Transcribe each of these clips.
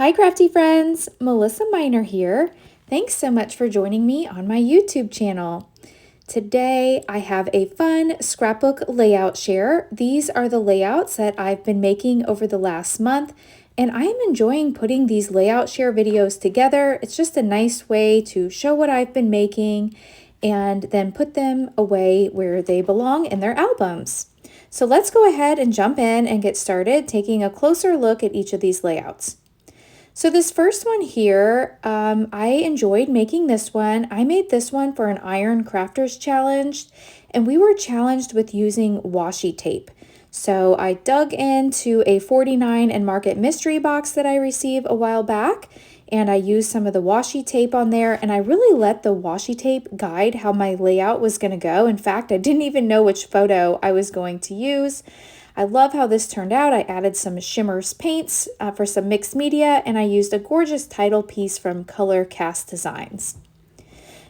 Hi crafty friends, Melissa Minor here. Thanks so much for joining me on my YouTube channel. Today I have a fun scrapbook layout share. These are the layouts that I've been making over the last month, and I am enjoying putting these layout share videos together. It's just a nice way to show what I've been making and then put them away where they belong in their albums. So let's go ahead and jump in and get started taking a closer look at each of these layouts. So this first one here, I enjoyed making this one. I made this one for an Iron Crafters Challenge, and we were challenged with using washi tape. So I dug into a 49 and Market mystery box that I received a while back, and I used some of the washi tape on there, and I really let the washi tape guide how my layout was going to go. In fact, I didn't even know which photo I was going to use. I love how this turned out. I added some Shimmers paints for some mixed media, and I used a gorgeous title piece from Color Cast Designs.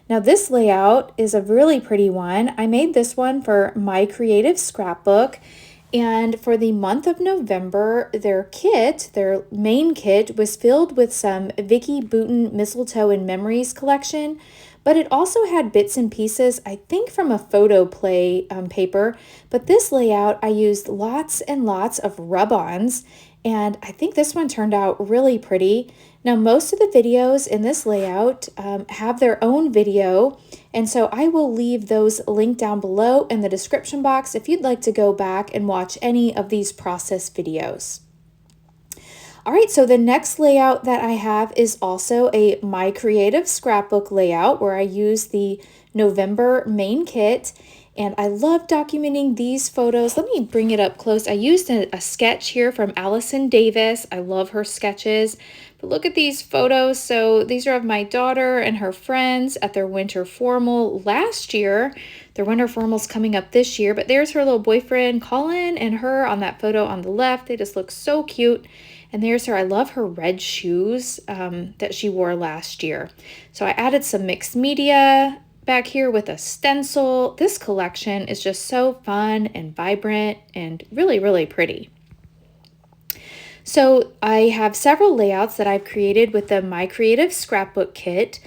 Now this layout is a really pretty one. I made this one for my Creative Scrapbook, and for the month of November, their main kit, was filled with some Vicky Bouton Mistletoe and Memories collection, but it also had bits and pieces, I think from a photo play paper. But this layout, I used lots and lots of rub-ons, and I think this one turned out really pretty. Now, most of the videos in this layout have their own video, and so I will leave those linked down below in the description box if you'd like to go back and watch any of these process videos. All right, so the next layout that I have is also a My Creative Scrapbook layout where I use the November main kit, and I love documenting these photos. Let me bring it up close. I used a sketch here from Allison Davis. I love her sketches, but look at these photos. So these are of my daughter and her friends at their winter formal last year. Their winter formal's coming up this year, but there's her little boyfriend, Colin, and her on that photo on the left. They just look so cute. And there's her. I love her red shoes that she wore last year. So I added some mixed media back here with a stencil. This collection is just so fun and vibrant and really, really pretty. So I have several layouts that I've created with the My Creative Scrapbook kit,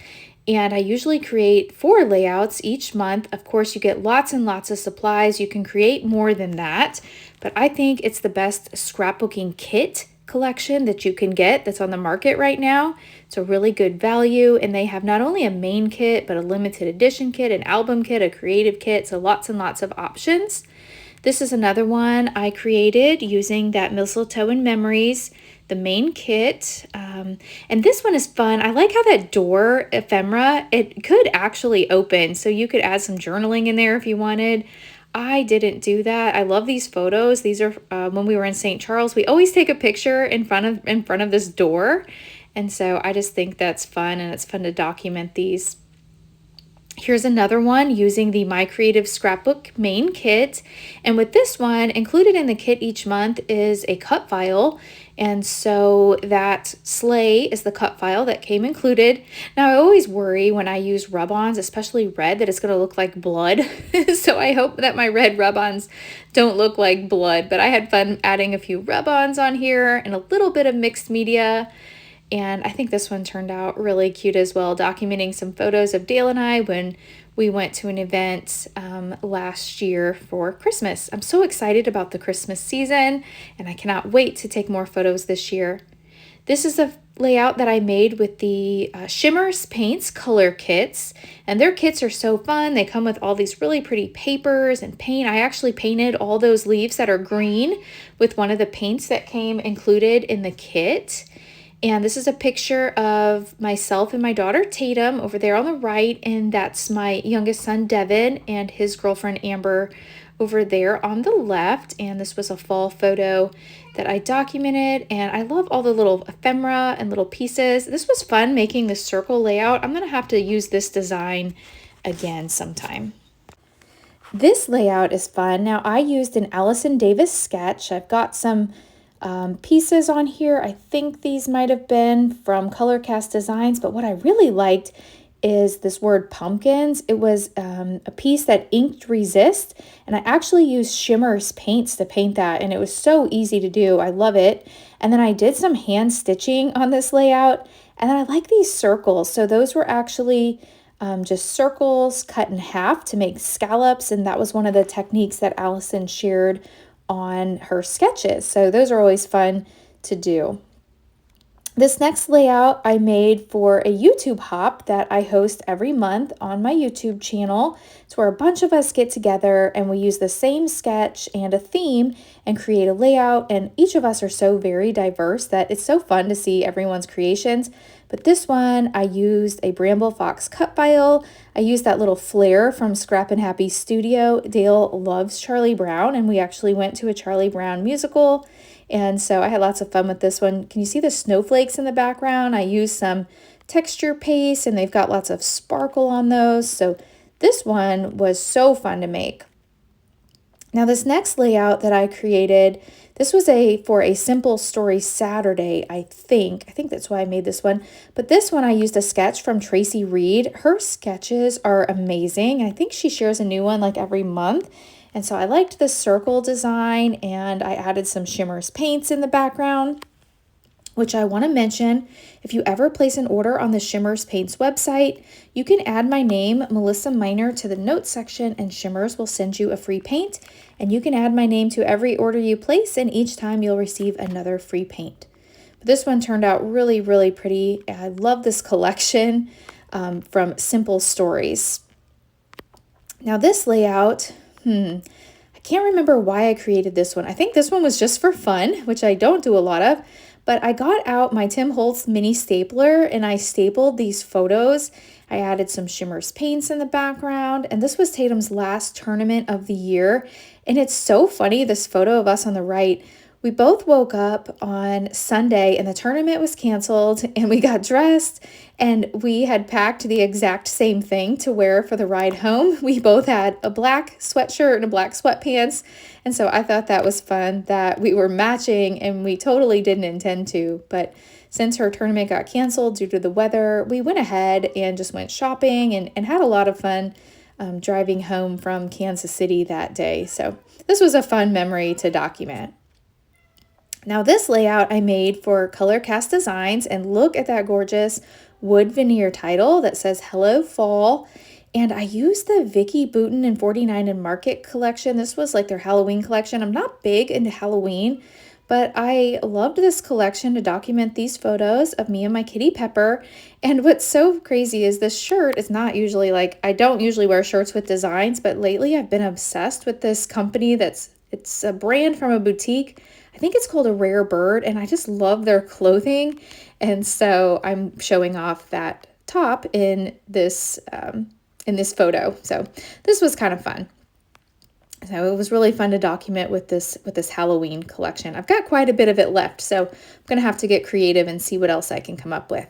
and I usually create 4 layouts each month. Of course, you get lots and lots of supplies. You can create more than that, but I think it's the best scrapbooking kit collection that you can get that's on the market right now. It's a really good value, and they have not only a main kit, but a limited edition kit, an album kit, a creative kit, so lots and lots of options. This is another one I created using that Mistletoe and Memories, the main kit. And this one is fun. I like how that door ephemera, it could actually open, so you could add some journaling in there if you wanted. I didn't do that. I love these photos. These are when we were in St. Charles. We always take a picture in front of this door. And so I just think that's fun, and it's fun to document these. Here's another one using the My Creative Scrapbook main kit. And with this one, included in the kit each month is a cut file. And so that sleigh is the cut file that came included. Now, I always worry when I use rub-ons, especially red, that it's going to look like blood. So I hope that my red rub-ons don't look like blood. But I had fun adding a few rub-ons on here and a little bit of mixed media. And I think this one turned out really cute as well, documenting some photos of Dale and I when we went to an event last year for Christmas. I'm so excited about the Christmas season, and I cannot wait to take more photos this year. This is a layout that I made with the Shimmers Paints color kits, and their kits are so fun. They come with all these really pretty papers and paint. I actually painted all those leaves that are green with one of the paints that came included in the kit. And this is a picture of myself and my daughter Tatum over there on the right, and that's my youngest son Devin and his girlfriend Amber over there on the left. And this was a fall photo that I documented, and I love all the little ephemera and little pieces. This was fun making the circle layout. I'm gonna have to use this design again sometime. This layout is fun. Now, I used an Allison Davis sketch. I've got some pieces on here. I think these might have been from Color Cast Designs, but what I really liked is this word pumpkins. It was a piece that inked resist, and I actually used Shimmers paints to paint that, and it was so easy to do. I love it. And then I did some hand stitching on this layout. And then I like these circles. So those were actually just circles cut in half to make scallops. And that was one of the techniques that Allison shared on her sketches. So those are always fun to do. This next layout I made for a YouTube hop that I host every month on my YouTube channel. It's where a bunch of us get together and we use the same sketch and a theme and create a layout. And each of us are so very diverse that it's so fun to see everyone's creations. But this one, I used a Bramble Fox cut file. I used that little flare from Scrap and Happy Studio. Dale loves Charlie Brown, and we actually went to a Charlie Brown musical. And so I had lots of fun with this one. Can you see the snowflakes in the background? I used some texture paste, and they've got lots of sparkle on those. So this one was so fun to make. Now this next layout that I created, this was for a Simple Story Saturday, I think. I think that's why I made this one. But this one I used a sketch from Tracy Reed. Her sketches are amazing. I think she shares a new one like every month. And so I liked the circle design, and I added some Shimmers paints in the background, which I want to mention. If you ever place an order on the Shimmers Paints website, you can add my name, Melissa Minor, to the notes section, and Shimmers will send you a free paint. And you can add my name to every order you place, and each time you'll receive another free paint. But this one turned out really, really pretty. I love this collection from Simple Stories. Now this layout, I can't remember why I created this one. I think this one was just for fun, which I don't do a lot of. But I got out my Tim Holtz mini stapler and I stapled these photos. I added some Shimmers paints in the background, and this was Tatum's last tournament of the year. And it's so funny, this photo of us on the right. We both woke up on Sunday and the tournament was canceled, and we got dressed and we had packed the exact same thing to wear for the ride home. We both had a black sweatshirt and a black sweatpants. And so I thought that was fun that we were matching, and we totally didn't intend to. But since her tournament got canceled due to the weather, we went ahead and just went shopping and had a lot of fun driving home from Kansas City that day. So this was a fun memory to document. Now this layout I made for Color Cast Designs, and look at that gorgeous wood veneer title that says Hello Fall. And I used the Vicki Boutin and 49 and Market collection. This was like their Halloween collection. I'm not big into Halloween, but I loved this collection to document these photos of me and my kitty Pepper. And what's so crazy is this shirt is not usually I don't usually wear shirts with designs, but lately I've been obsessed with this company it's a brand from a boutique. I think it's called A Rare Bird, and I just love their clothing. And so I'm showing off that top in this photo. So this was kind of fun. So it was really fun to document with this Halloween collection. I've got quite a bit of it left, so I'm going to have to get creative and see what else I can come up with.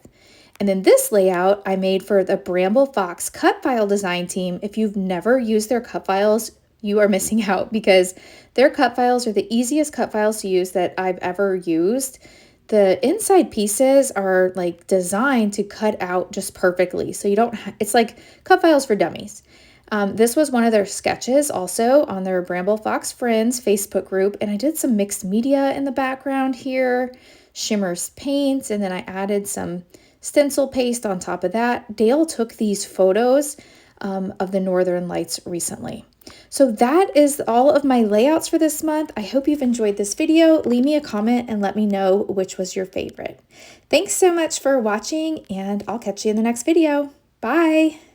And then this layout I made for the Bramble Fox cut file design team. If you've never used their cut files, you are missing out, because their cut files are the easiest cut files to use that I've ever used. The inside pieces are designed to cut out just perfectly. So you don't, it's like cut files for dummies. This was one of their sketches also on their Bramble Fox Friends Facebook group. And I did some mixed media in the background here, Shimmers paints, and then I added some stencil paste on top of that. Dale took these photos of the Northern Lights recently. So that is all of my layouts for this month. I hope you've enjoyed this video. Leave me a comment and let me know which was your favorite. Thanks so much for watching, and I'll catch you in the next video. Bye!